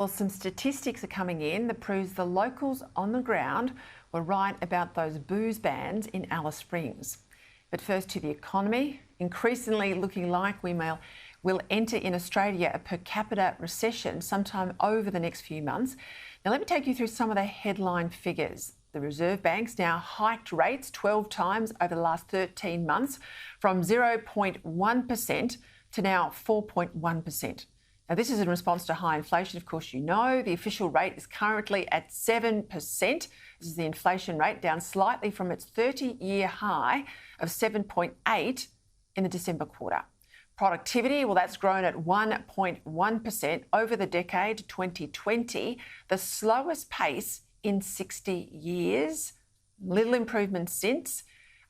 Well, some statistics are coming in that proves the locals on the ground were right about those booze bans in Alice Springs. But first to the economy, increasingly looking like will enter in Australia a per capita recession sometime over the next few months. Now, let me take you through some of the headline figures. The Reserve Bank's now hiked rates 12 times over the last 13 months, from 0.1% to now 4.1%. Now, this is in response to high inflation. Of course, you know the official rate is currently at 7%. This is the inflation rate, down slightly from its 30-year high of 7.8 in the December quarter. Productivity, well, that's grown at 1.1% over the decade 2020, the slowest pace in 60 years. Little improvement since.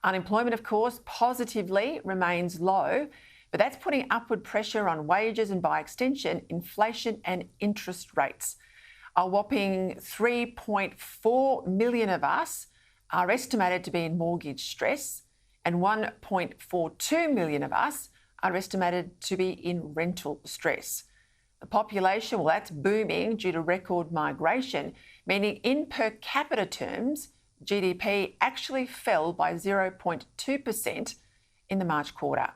Unemployment, of course, positively remains low, but that's putting upward pressure on wages and, by extension, inflation and interest rates. A whopping 3.4 million of us are estimated to be in mortgage stress, and 1.42 million of us are estimated to be in rental stress. The population, well, that's booming due to record migration, meaning in per capita terms, GDP actually fell by 0.2% in the March quarter.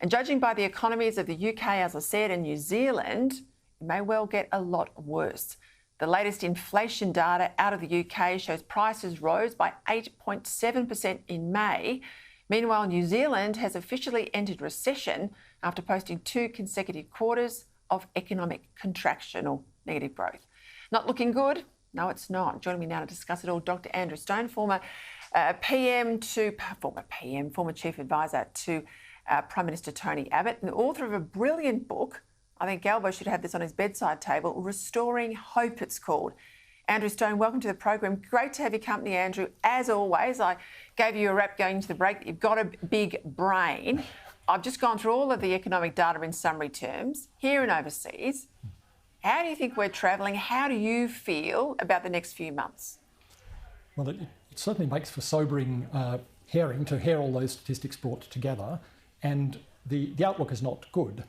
And judging by the economies of the UK, as I said, and New Zealand, it may well get a lot worse. The latest inflation data out of the UK shows prices rose by 8.7% in May. Meanwhile, New Zealand has officially entered recession after posting 2 consecutive quarters of economic contraction or negative growth. Not looking good? No, it's not. Joining me now to discuss it all, Dr. Andrew Stone, former Chief Advisor to Prime Minister Tony Abbott, and the author of a brilliant book. I think Galbo should have this on his bedside table. Restoring Hope, it's called. Andrew Stone, welcome to the program. Great to have your company, Andrew. As always, I gave you a rap going into the break that you've got a big brain. I've just gone through all of the economic data in summary terms, here and overseas. How do you think we're travelling? How do you feel about the next few months? Well, it certainly makes for sobering hearing to hear all those statistics brought together, and the outlook is not good.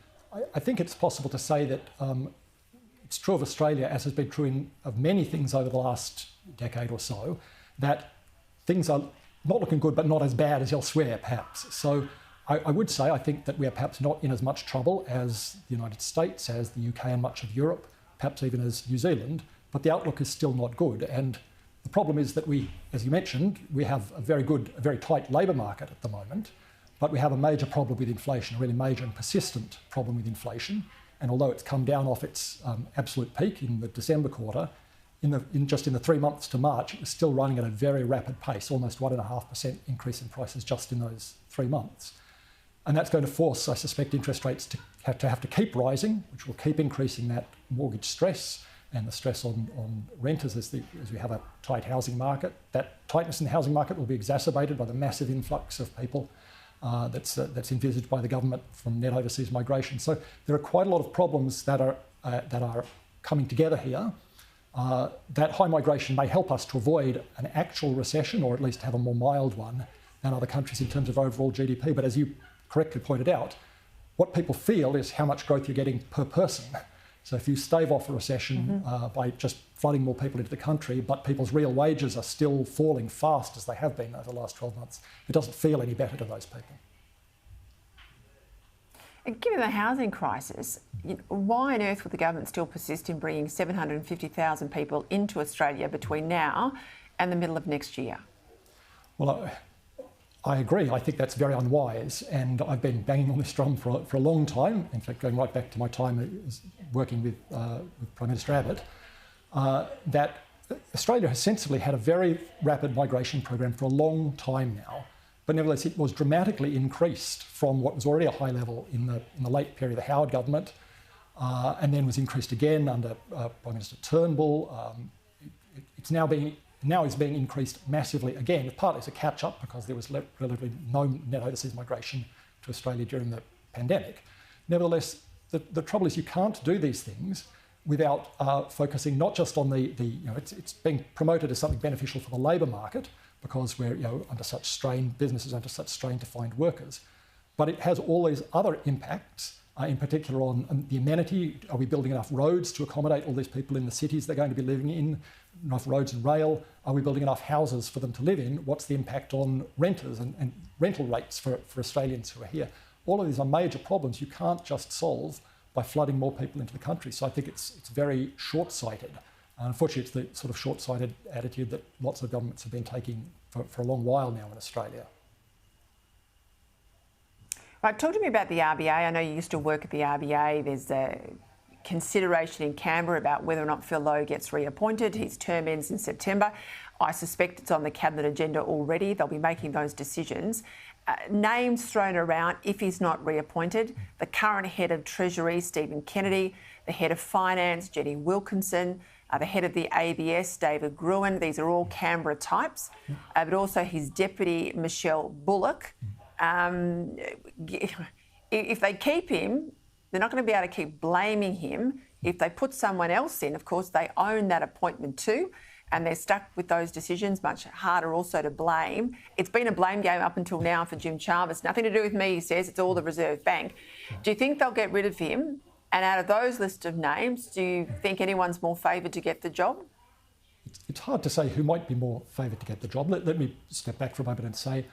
I think it's possible to say that it's true of Australia, as has been true of many things over the last decade or so, that things are not looking good, but not as bad as elsewhere, perhaps. So I would say I think that we are perhaps not in as much trouble as the United States, as the UK and much of Europe, perhaps even as New Zealand, but the outlook is still not good. And the problem is that we, as you mentioned, we have a very tight labour market at the moment, but we have a major problem with inflation, a really major and persistent problem with inflation. And although it's come down off its absolute peak in the December quarter, just in the 3 months to March, it was still running at a very rapid pace, almost 1.5% increase in prices just in those 3 months. And that's going to force, I suspect, interest rates to have to keep rising, which will keep increasing that mortgage stress and the stress on renters as we have a tight housing market. That tightness in the housing market will be exacerbated by the massive influx of people that's envisaged by the government from net overseas migration. So there are quite a lot of problems that are coming together here. That high migration may help us to avoid an actual recession, or at least have a more mild one than other countries in terms of overall GDP. But as you correctly pointed out, what people feel is how much growth you're getting per person. So if you stave off a recession by just flooding more people into the country, but people's real wages are still falling fast as they have been over the last 12 months, it doesn't feel any better to those people. And given the housing crisis, why on earth would the government still persist in bringing 750,000 people into Australia between now and the middle of next year? Well, I agree. I think that's very unwise, and I've been banging on this drum for a long time. In fact, going right back to my time working with Prime Minister Abbott, that Australia has sensibly had a very rapid migration program for a long time now, but nevertheless it was dramatically increased from what was already a high level in the late period of the Howard government, and then was increased again under Prime Minister Turnbull. It's now is being increased massively again, partly as a catch-up because there was relatively no net overseas migration to Australia during the pandemic. Nevertheless, the trouble is you can't do these things without focusing not just on it's being promoted as something beneficial for the labour market because we're under such strain, businesses under such strain to find workers, but it has all these other impacts in particular on the amenity. Are we building enough roads to accommodate all these people in the cities they're going to be living in? Enough roads and rail? Are we building enough houses for them to live in? What's the impact on renters and rental rates for Australians who are here? All of these are major problems you can't just solve by flooding more people into the country. So I think it's very short-sighted. Unfortunately, it's the sort of short-sighted attitude that lots of governments have been taking for a long while now in Australia. Right, talk to me about the RBA. I know you used to work at the RBA. There's a consideration in Canberra about whether or not Phil Lowe gets reappointed. His term ends in September. I suspect it's on the cabinet agenda already. They'll be making those decisions. Names thrown around if he's not reappointed. The current head of Treasury, Stephen Kennedy, the head of Finance, Jenny Wilkinson, the head of the ABS, David Gruen. These are all Canberra types, but also his deputy, Michelle Bullock. If they keep him, they're not going to be able to keep blaming him. If they put someone else in, of course, they own that appointment too, and they're stuck with those decisions, much harder also to blame. It's been a blame game up until now for Jim Chalmers. Nothing to do with me, he says. It's all the Reserve Bank. Do you think they'll get rid of him? And out of those list of names, do you think anyone's more favoured to get the job? It's hard to say who might be more favoured to get the job. Let me step back for a moment and say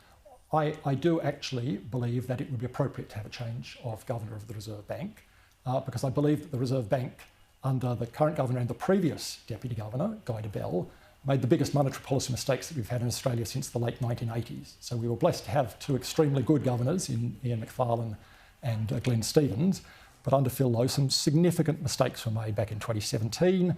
I do actually believe that it would be appropriate to have a change of Governor of the Reserve Bank because I believe that the Reserve Bank, under the current Governor and the previous Deputy Governor, Guy Debelle, made the biggest monetary policy mistakes that we've had in Australia since the late 1980s. So we were blessed to have two extremely good governors in Ian Macfarlane and Glenn Stevens. But under Phil Lowe, some significant mistakes were made back in 2017,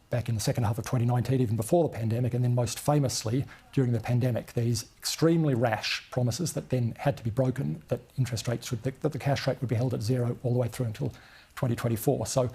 back in the second half of 2019, even before the pandemic, and then most famously during the pandemic, these extremely rash promises that then had to be broken, that interest rates that the cash rate would be held at zero all the way through until 2024. So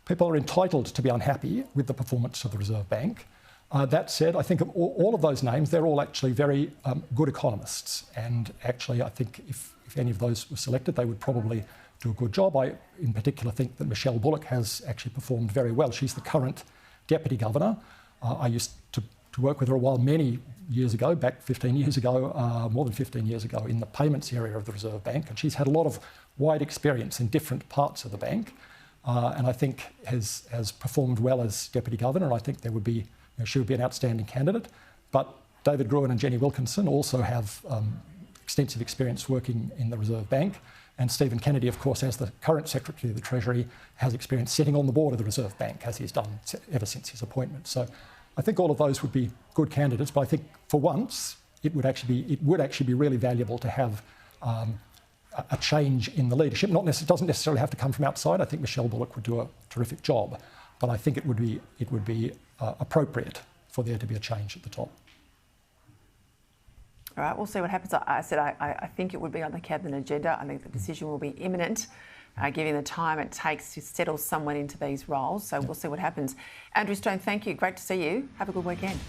people are entitled to be unhappy with the performance of the Reserve Bank. That said, I think of all of those names, they're all actually very good economists. And actually, I think if any of those were selected, they would probably do a good job. I, in particular, think that Michelle Bullock has actually performed very well. She's the current Deputy Governor. I used to work with her a while, many years ago, back 15 years ago, more than 15 years ago, in the payments area of the Reserve Bank. And she's had a lot of wide experience in different parts of the bank. And I think has performed well as Deputy Governor. And I think there would be, she would be an outstanding candidate. But David Gruen and Jenny Wilkinson also have extensive experience working in the Reserve Bank. And Stephen Kennedy, of course, as the current Secretary of the Treasury, has experience sitting on the board of the Reserve Bank, as he's done ever since his appointment. So I think all of those would be good candidates, but I think for once it would actually be really valuable to have a change in the leadership. It doesn't necessarily have to come from outside. I think Michelle Bullock would do a terrific job, but I think it would be appropriate for there to be a change at the top. All right, we'll see what happens. I think it would be on the cabinet agenda. I think the decision will be imminent, given the time it takes to settle someone into these roles. So we'll see what happens. Andrew Stone, thank you. Great to see you. Have a good weekend.